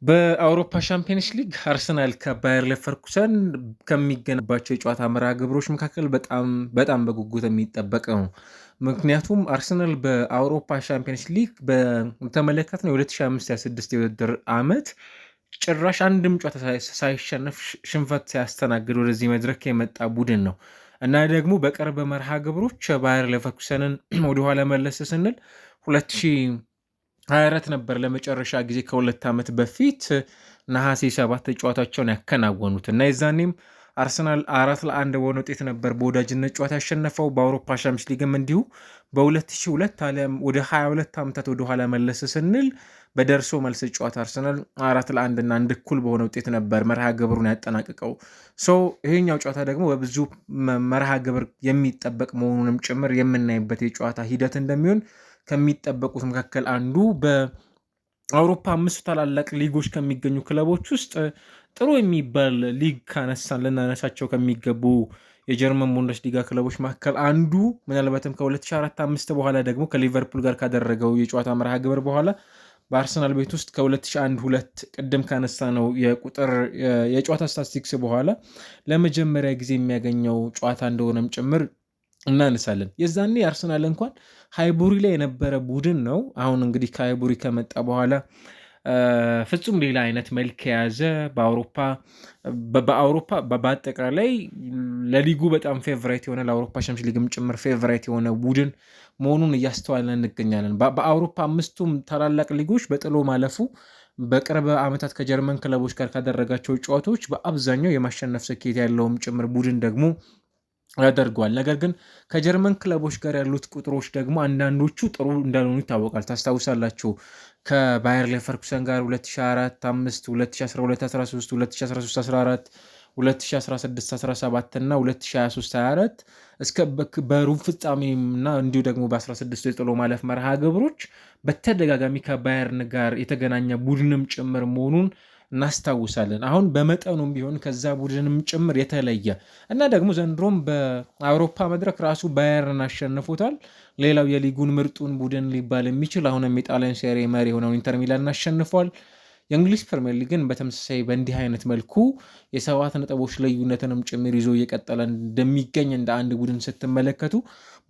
በአውሮፓ ሻምፒየንስ ሊግ አርሰናል ከባየር ሌቨርኩሰን ከሚገነባቸው የጨዋታ መርሃ ግብሮች መካከል በጣም በጉጉት የሚጠበቅ ነው። ምክንያቱም አርሰናል በአውሮፓ ሻምፒየንስ ሊግ በተመለከትነው የ2025/26 የውድድር ዓመት ጭራሽ አንድም ጨዋታ ሳይሸነፍ ሽንፈት ሲያስተናግድ ወደዚህ መድረክ የመጣ ቡድን ነው እና ደግሞ በቅርብ መርሃ ግብሮች ባየር ሌቨርኩሰንን ወደኋላ መለስ ስንል 24 ነበር ለመጨረሻ ጊዜ ከሁለት ዓመት በፊት ነሐሴ 7 ጨዋታቸውን ያከናወኑት እና የዛኔም አርሰናል 4-1 በሆነ ውጤት ነበር በወዳጅነት ጨዋታ ያሸነፈው። በአውሮፓ ሻምፒዮንስ ሊግም እንዲሁ በ2002 አሊያም ወደ 22 ዓመታት ወደኋላ መለስ ስንል በደርሶ መልስ ጨዋታ አርሰናል 4-1 እና አንድ እኩል በሆነ ውጤት ነበር መርሃ ግብሩን ያጠናቅቀው። ይሄኛው ጨዋታ ደግሞ በብዙ መርሃ ግብር የሚጠበቅ መሆኑንም ጭምር የምናይበት የጨዋታ ሂደት እንደሚሆን ከሚጠበቁት መካከል አንዱ በአውሮፓ 5 ታላላቅ ሊጎች ከሚገኙ ክለቦች ውስጥ ጥሩ የሚባል ሊግ ካነሳን ልናነሳቸው ከሚገቡ የጀርመን ቡንደስሊጋ ክለቦች መካከል አንዱ ምናልባትም ከ2004/5 በኋላ ደግሞ ከሊቨርፑል ጋር ካደረገው የጨዋታ መርሃ ግብር በኋላ በአርሰናል ቤት ውስጥ ከ2001/2 ቅድም ካነሳ ነው የጨዋታ ስታቲስቲክስ በኋላ ለመጀመሪያ ጊዜ የሚያገኘው ጨዋታ እንደሆነም ጭምር እናነሳለን። የዛኔ አርሰናል እንኳን ሃይቡሪ ላይ የነበረ ቡድን ነው። አሁን እንግዲህ ከሃይቡሪ ከመጣ በኋላ ፍጹም ሌላ አይነት መልክ የያዘ በአውሮፓ በአጠቃላይ ለሊጉ በጣም ፌቨራይት የሆነ ለአውሮፓ ሻምፒዮንስ ሊግም ጭምር ፌቨራይት የሆነ ቡድን መሆኑን እያስተዋልን እንገኛለን። በአውሮፓ አምስቱም ታላላቅ ሊጎች በጥሎ ማለፉ በቅርብ ዓመታት ከጀርመን ክለቦች ጋር ካደረጋቸው ጨዋታዎች በአብዛኛው የማሸነፍ ስኬት ያለውም ጭምር ቡድን ደግሞ ያደርገዋል። ነገር ግን ከጀርመን ክለቦች ጋር ያሉት ቁጥሮች ደግሞ አንዳንዶቹ ጥሩ እንዳልሆኑ ይታወቃል። ታስታውሳላችሁ ከባየር ሌቨርኩሰን ጋር 2004/5 2012/13 2013/14 2016/17 እና 2023/24 እስከ በሩብ ፍጻሜና እንዲሁ ደግሞ በ16 የጥሎ ማለፍ መርሃ ግብሮች በተደጋጋሚ ከባየርን ጋር የተገናኘ ቡድንም ጭምር መሆኑን እናስታውሳለን። አሁን በመጠኑም ቢሆን ከዛ ቡድንም ጭምር የተለየ እና ደግሞ ዘንድሮም በአውሮፓ መድረክ ራሱ ባየርን አሸንፎታል። ሌላው የሊጉን ምርጡን ቡድን ሊባል የሚችል አሁንም የጣሊያን ሴሪ መሪ የሆነውን ኢንተር ሚላን አሸንፏል። የእንግሊዝ ፕሪሚየር ሊግን በተመሳሳይ በእንዲህ አይነት መልኩ የ7 ነጥቦች ልዩነትንም ጭምር ይዞ እየቀጠለ እንደሚገኝ እንደ አንድ ቡድን ስትመለከቱ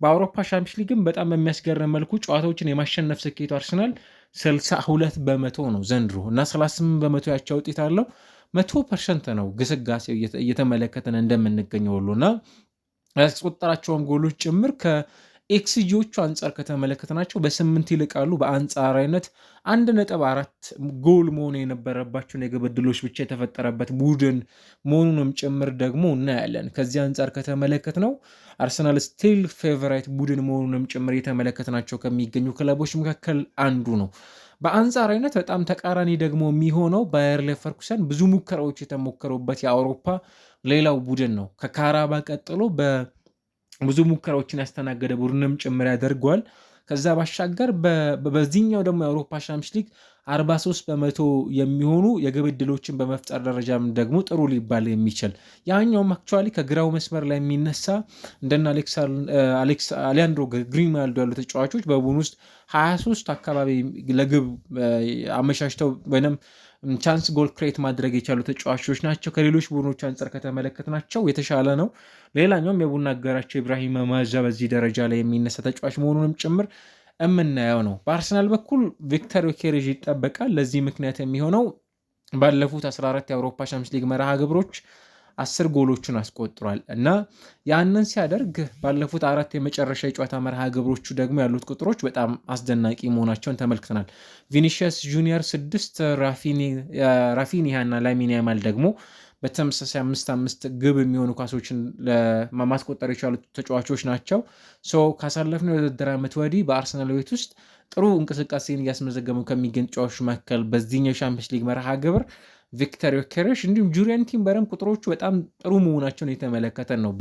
በአውሮፓ ሻምፒዮንስ ሊግን በጣም በሚያስገርም መልኩ ጨዋታዎችን የማሸነፍ ስኬቱ አርሰናል 62% ነው ዘንድሮ እና 38% ያቻ ውጤት አለው። 100% ነው ግስጋሴው እየተመለከተን እንደምንገኘው ሁሉ እና ያስቆጠራቸውም ጎሎች ጭምር ከኤክስጂዎቹ አንጻር ከተመለከትናቸው በ8 ይልቃሉ። በአንጻራዊነት 1.4 ጎል መሆኑ የነበረባቸውን የግብ ዕድሎች ብቻ የተፈጠረበት ቡድን መሆኑንም ጭምር ደግሞ እናያለን። ከዚህ አንጻር ከተመለከትነው አርሰናል ስቲል ፌቨራይት ቡድን መሆኑንም ጭምር የተመለከትናቸው ከሚገኙ ክለቦች መካከል አንዱ ነው። በአንጻራዊነት በጣም ተቃራኒ ደግሞ የሚሆነው ባየር ሌቨርኩሰን ብዙ ሙከራዎች የተሞከሩበት የአውሮፓ ሌላው ቡድን ነው። ከካራባ ቀጥሎ በብዙ ሙከራዎችን ያስተናገደ ቡድንም ጭምር ያደርገዋል። ከዛ ባሻገር በዚህኛው ደግሞ የአውሮፓ ሻምፒዮንስ ሊግ 43% የሚሆኑ የግብ ዕድሎችን በመፍጠር ደረጃም ደግሞ ጥሩ ሊባል የሚችል ያኛውም አክቹዋሊ ከግራው መስመር ላይ የሚነሳ እንደና አሌክሳንድሮ ግሪንዋልዶ ያሉ ተጫዋቾች በቡድን ውስጥ 23 አካባቢ ለግብ አመቻችተው ወይም ቻንስ ጎል ክሬት ማድረግ የቻሉ ተጫዋቾች ናቸው። ከሌሎች ቡድኖች አንጻር ከተመለከትናቸው የተሻለ ነው። ሌላኛውም የቡድን አጋራቸው ኢብራሂም ማዛ በዚህ ደረጃ ላይ የሚነሳ ተጫዋች መሆኑንም ጭምር የምናየው ነው። በአርሰናል በኩል ቪክተር ዮኬሬዥ ይጠበቃል። ለዚህ ምክንያት የሚሆነው ባለፉት 14 የአውሮፓ ሻምፒዮንስ ሊግ መርሃ ግብሮች 10 ጎሎችን አስቆጥሯል እና ያንን ሲያደርግ ባለፉት 4 የመጨረሻ የጨዋታ መርሃ ግብሮቹ ደግሞ ያሉት ቁጥሮች በጣም አስደናቂ መሆናቸውን ተመልክተናል። ቪኒሺየስ ጁኒየር 6፣ ራፊኒሃ እና ላሚን ያማል ደግሞ በተመሳሳይ 5 ግብ የሚሆኑ ኳሶችን ለማስቆጠር የቻሉ ተጫዋቾች ናቸው። ካሳለፍነው የውድድር ዓመት ወዲህ በአርሰናል ቤት ውስጥ ጥሩ እንቅስቃሴን እያስመዘገሙ ከሚገኙ ተጫዋቾች መካከል በዚህኛው ሻምፒዮንስ ሊግ መርሃ ግብር ቪክተር ዮኬሬሽ እንዲሁም ጁሪየን ቲምበርም ቁጥሮቹ በጣም ጥሩ መሆናቸውን የተመለከተን ነው።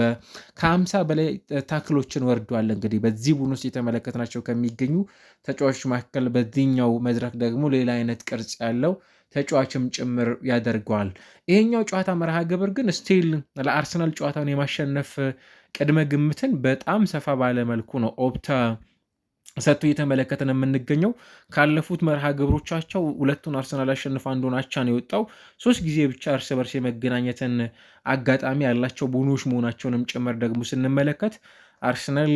ከ50 በላይ ታክሎችን ወርዷል። እንግዲህ በዚህ ቡድን ውስጥ የተመለከትናቸው ከሚገኙ ተጫዋቾች መካከል በዚህኛው መድረክ ደግሞ ሌላ አይነት ቅርጽ ያለው ተጫዋችም ጭምር ያደርገዋል። ይሄኛው ጨዋታ መርሃ ግብር ግን ስቲል ለአርሰናል ጨዋታውን የማሸነፍ ቅድመ ግምትን በጣም ሰፋ ባለ መልኩ ነው ኦፕታ ሰጥቶ እየተመለከተን የምንገኘው። ካለፉት መርሃ ግብሮቻቸው ሁለቱን አርሰናል አሸንፎ አንዱን አቻ ነው የወጣው። 3 ጊዜ ብቻ እርስ በርስ የመገናኘትን አጋጣሚ ያላቸው ቡድኖች መሆናቸውንም ጭምር ደግሞ ስንመለከት አርሰናል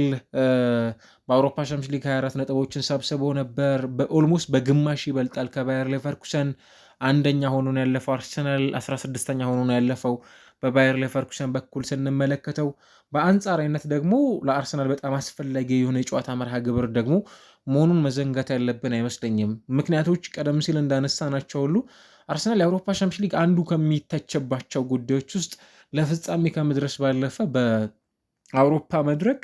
በአውሮፓ ቻምፒዮንስ ሊግ 24 ነጥቦችን ሰብስቦ ነበር። በኦልሞስት በግማሽ ይበልጣል ከባየር ሌቨርኩሰን። አንደኛ ሆኖ ነው ያለፈው አርሰናል 16ኛ ሆኖ ነው ያለፈው በባየር ሌቨርኩሰን በኩል ስንመለከተው። በአንጻራዊነት ደግሞ ለአርሰናል በጣም አስፈላጊ የሆነ የጨዋታ መርሃ ግብር ደግሞ መሆኑን መዘንጋት ያለብን አይመስለኝም። ምክንያቶች ቀደም ሲል እንዳነሳናቸው ሁሉ አርሰናል የአውሮፓ ቻምፒዮንስ ሊግ አንዱ ከሚተቸባቸው ጉዳዮች ውስጥ ለፍጻሜ ከመድረስ ባለፈ በአውሮፓ መድረክ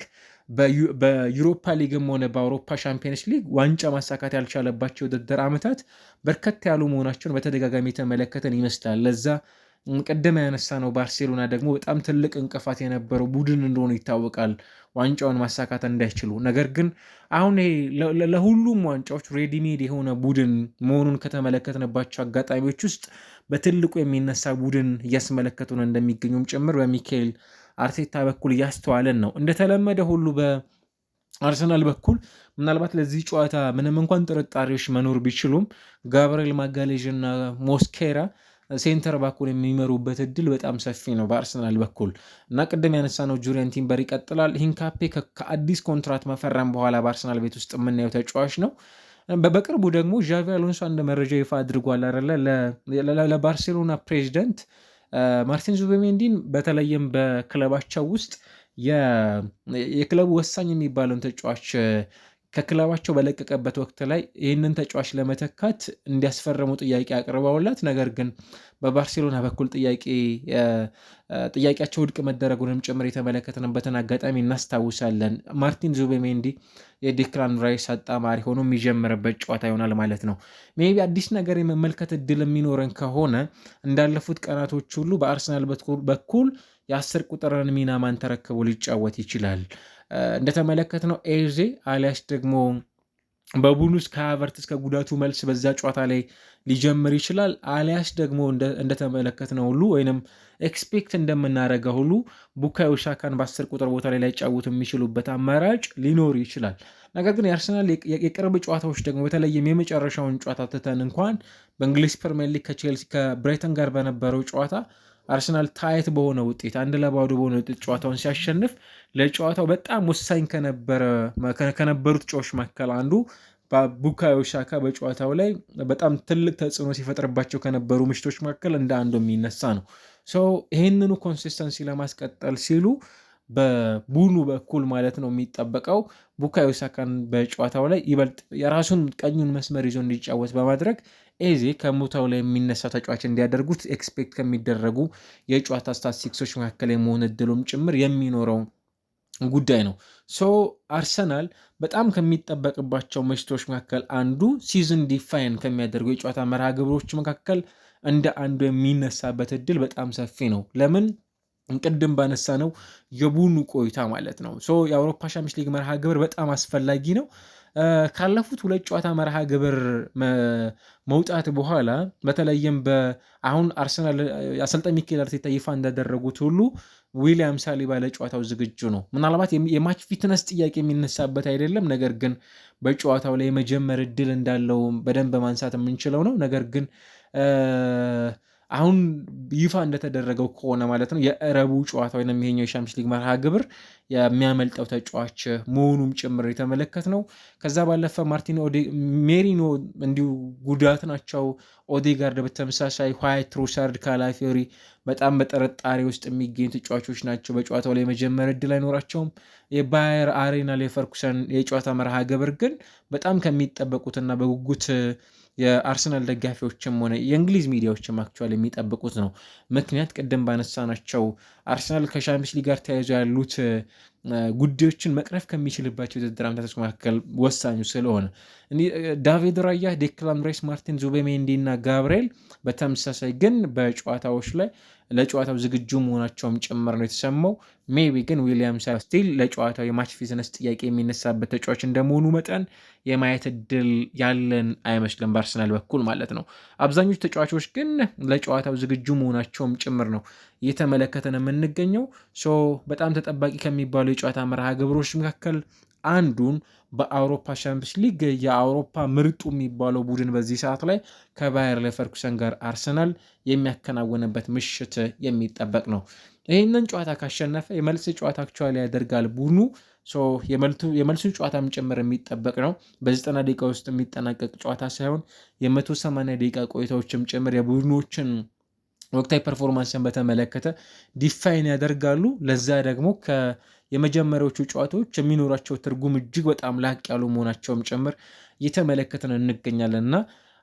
በዩሮፓ ሊግም ሆነ በአውሮፓ ሻምፒየንስ ሊግ ዋንጫ ማሳካት ያልቻለባቸው የውድድር ዓመታት በርከት ያሉ መሆናቸውን በተደጋጋሚ የተመለከተን ይመስላል። ለዛ ቅድም ያነሳ ነው ባርሴሎና ደግሞ በጣም ትልቅ እንቅፋት የነበረው ቡድን እንደሆኑ ይታወቃል፣ ዋንጫውን ማሳካት እንዳይችሉ። ነገር ግን አሁን ይሄ ለሁሉም ዋንጫዎች ሬዲሜድ የሆነ ቡድን መሆኑን ከተመለከትንባቸው አጋጣሚዎች ውስጥ በትልቁ የሚነሳ ቡድን እያስመለከቱን እንደሚገኙም ጭምር በሚካኤል አርቴታ በኩል እያስተዋለን ነው። እንደተለመደ ሁሉ በአርሰናል በኩል ምናልባት ለዚህ ጨዋታ ምንም እንኳን ጥርጣሬዎች መኖር ቢችሉም ጋብርኤል ማጋሌዥ እና ሞስኬራ ሴንተር ባኩን የሚመሩበት እድል በጣም ሰፊ ነው በአርሰናል በኩል እና ቅድም ያነሳነው ጁሪያን ቲምበር ይቀጥላል። ሂንካፔ ከአዲስ ኮንትራት መፈረም በኋላ በአርሰናል ቤት ውስጥ የምናየው ተጫዋች ነው። በቅርቡ ደግሞ ዣቪ አሎንሶ አንድ መረጃ ይፋ አድርጓል አይደለ? ለባርሴሎና ፕሬዚደንት ማርቲን ዙቤሜንዲን በተለይም በክለባቸው ውስጥ የክለቡ ወሳኝ የሚባለውን ተጫዋች ከክለባቸው በለቀቀበት ወቅት ላይ ይህንን ተጫዋች ለመተካት እንዲያስፈረሙ ጥያቄ አቅርበውላት፣ ነገር ግን በባርሴሎና በኩል ጥያቄያቸው ውድቅ መደረጉንም ጭምር የተመለከትንበትን አጋጣሚ እናስታውሳለን። ማርቲን ዙቤሜንዲ የዴክላን ራይስ አጣማሪ ሆኖ የሚጀምርበት ጨዋታ ይሆናል ማለት ነው። ሜይ ቢ አዲስ ነገር የመመልከት እድል የሚኖረን ከሆነ እንዳለፉት ቀናቶች ሁሉ በአርሰናል በኩል የ10 ቁጥርን ሚና ማን ተረክቦ ሊጫወት ይችላል? እንደተመለከትነው ኤዜ አሊያስ ደግሞ በቡኑስ ከሀቨርትዝ ከጉዳቱ መልስ በዛ ጨዋታ ላይ ሊጀምር ይችላል። አሊያስ ደግሞ እንደተመለከትነው ሁሉ ወይንም ኤክስፔክት እንደምናደርገው ሁሉ ቡካዮ ሳካን በ10 ቁጥር ቦታ ላይ ላይጫወቱ የሚችሉበት አማራጭ ሊኖር ይችላል። ነገር ግን የአርሰናል የቅርብ ጨዋታዎች ደግሞ በተለይም የመጨረሻውን ጨዋታ ትተን እንኳን በእንግሊዝ ፕሪሚየር ሊግ ከቼልሲ ከብራይተን ጋር በነበረው ጨዋታ አርሰናል ታይት በሆነ ውጤት 1-2 በሆነ ውጤት ጨዋታውን ሲያሸንፍ ለጨዋታው በጣም ወሳኝ ከነበሩት ጨዋቾች መካከል አንዱ ቡካዮ ሳካ በጨዋታው ላይ በጣም ትልቅ ተጽዕኖ ሲፈጥርባቸው ከነበሩ ምሽቶች መካከል እንደ አንዱ የሚነሳ ነው። ይህንኑ ኮንሲስተንሲ ለማስቀጠል ሲሉ በቡኑ በኩል ማለት ነው የሚጠበቀው ቡካዮ ሳካን በጨዋታው ላይ ይበልጥ የራሱን ቀኙን መስመር ይዞ እንዲጫወት በማድረግ ኤዜ ከቦታው ላይ የሚነሳ ተጫዋች እንዲያደርጉት ኤክስፔክት ከሚደረጉ የጨዋታ ስታቲስቲክሶች መካከል የመሆን እድሉም ጭምር የሚኖረው ጉዳይ ነው። አርሰናል በጣም ከሚጠበቅባቸው ምሽቶች መካከል አንዱ ሲዝን ዲፋይን ከሚያደርጉ የጨዋታ መርሃ ግብሮች መካከል እንደ አንዱ የሚነሳበት እድል በጣም ሰፊ ነው። ለምን? ቅድም ባነሳ ነው የቡኑ ቆይታ ማለት ነው። የአውሮፓ ቻምፒየንስ ሊግ መርሃ ግብር በጣም አስፈላጊ ነው። ካለፉት 2 ጨዋታ መርሃ ግብር መውጣት በኋላ በተለይም አሁን አርሰናል አሰልጣኝ ሚኬል አርቴታ ይፋ እንዳደረጉት ሁሉ ዊሊያም ሳሊባ ለጨዋታው ዝግጁ ነው። ምናልባት የማች ፊትነስ ጥያቄ የሚነሳበት አይደለም፣ ነገር ግን በጨዋታው ላይ የመጀመር እድል እንዳለው በደንብ ማንሳት የምንችለው ነው። ነገር ግን አሁን ይፋ እንደተደረገው ከሆነ ማለት ነው የረቡ ጨዋታ ወይም ይሄኛው የቻምፒየንስ ሊግ መርሃ ግብር የሚያመልጠው ተጫዋች መሆኑም ጭምር የተመለከት ነው። ከዛ ባለፈ ማርቲን ሜሪኖ እንዲሁ ጉዳት ናቸው። ኦዴጋርድ በተመሳሳይ ዋይት፣ ትሮሳርድ፣ ካላፊዮሪ በጣም በጥርጣሬ ውስጥ የሚገኙ ተጫዋቾች ናቸው። በጨዋታው ላይ የመጀመር እድል አይኖራቸውም። የባየር አሬና ሌቨርኩሰን የጨዋታ መርሃ ግብር ግን በጣም ከሚጠበቁትና በጉጉት የአርሰናል ደጋፊዎችም ሆነ የእንግሊዝ ሚዲያዎችም አክቹዋሊ የሚጠብቁት ነው። ምክንያት ቅድም ባነሳናቸው አርሰናል ከቻምፒየንስ ሊግ ጋር ተያይዞ ያሉት ጉዳዮችን መቅረፍ ከሚችልባቸው የውድድር ዓመታቶች መካከል ወሳኙ ስለሆነ ዳቪድ ራያ፣ ዴክላን ራይስ፣ ማርቲን ዙቤሜንዲ እና ጋብርኤል በተመሳሳይ ግን በጨዋታዎች ላይ ለጨዋታው ዝግጁ መሆናቸውም ጭምር ነው የተሰማው። ሜቢ ግን ዊሊያም ሳሊባ ስቲል ለጨዋታው የማች ፊትነስ ጥያቄ የሚነሳበት ተጫዋች እንደመሆኑ መጠን የማየት እድል ያለን አይመስልም በአርሰናል በኩል ማለት ነው። አብዛኞቹ ተጫዋቾች ግን ለጨዋታው ዝግጁ መሆናቸውም ጭምር ነው እየተመለከተን የምንገኘው። በጣም ተጠባቂ ከሚባሉ የጨዋታ መርሃ ግብሮች መካከል አንዱን በአውሮፓ ሻምፒዮንስ ሊግ የአውሮፓ ምርጡ የሚባለው ቡድን በዚህ ሰዓት ላይ ከባየር ሌቨርኩሰን ጋር አርሰናል የሚያከናውንበት ምሽት የሚጠበቅ ነው። ይህንን ጨዋታ ካሸነፈ የመልስ ጨዋታ አክቹዋሊ ያደርጋል ቡድኑ። የመልሱን ጨዋታም ጭምር የሚጠበቅ ነው። በ90 ደቂቃ ውስጥ የሚጠናቀቅ ጨዋታ ሳይሆን የ180 ደቂቃ ቆይታዎችም ጭምር የቡድኖችን ወቅታዊ ፐርፎርማንስን በተመለከተ ዲፋይን ያደርጋሉ። ለዛ ደግሞ የመጀመሪያዎቹ ጨዋታዎች የሚኖራቸው ትርጉም እጅግ በጣም ላቅ ያሉ መሆናቸውም ጭምር እየተመለከትን እንገኛለን እና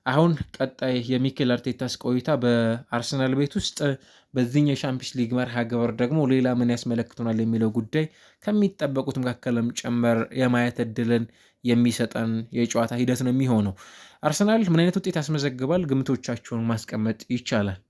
አሁን ቀጣይ የሚኬል አርቴታስ ቆይታ በአርሰናል ቤት ውስጥ በዚህኛው የሻምፒዮንስ ሊግ መርሃ ግብር ደግሞ ሌላ ምን ያስመለክቱናል የሚለው ጉዳይ ከሚጠበቁት መካከልም ጭምር የማየት እድልን የሚሰጠን የጨዋታ ሂደት ነው የሚሆነው። አርሰናል ምን አይነት ውጤት ያስመዘግባል? ግምቶቻቸውን ማስቀመጥ ይቻላል።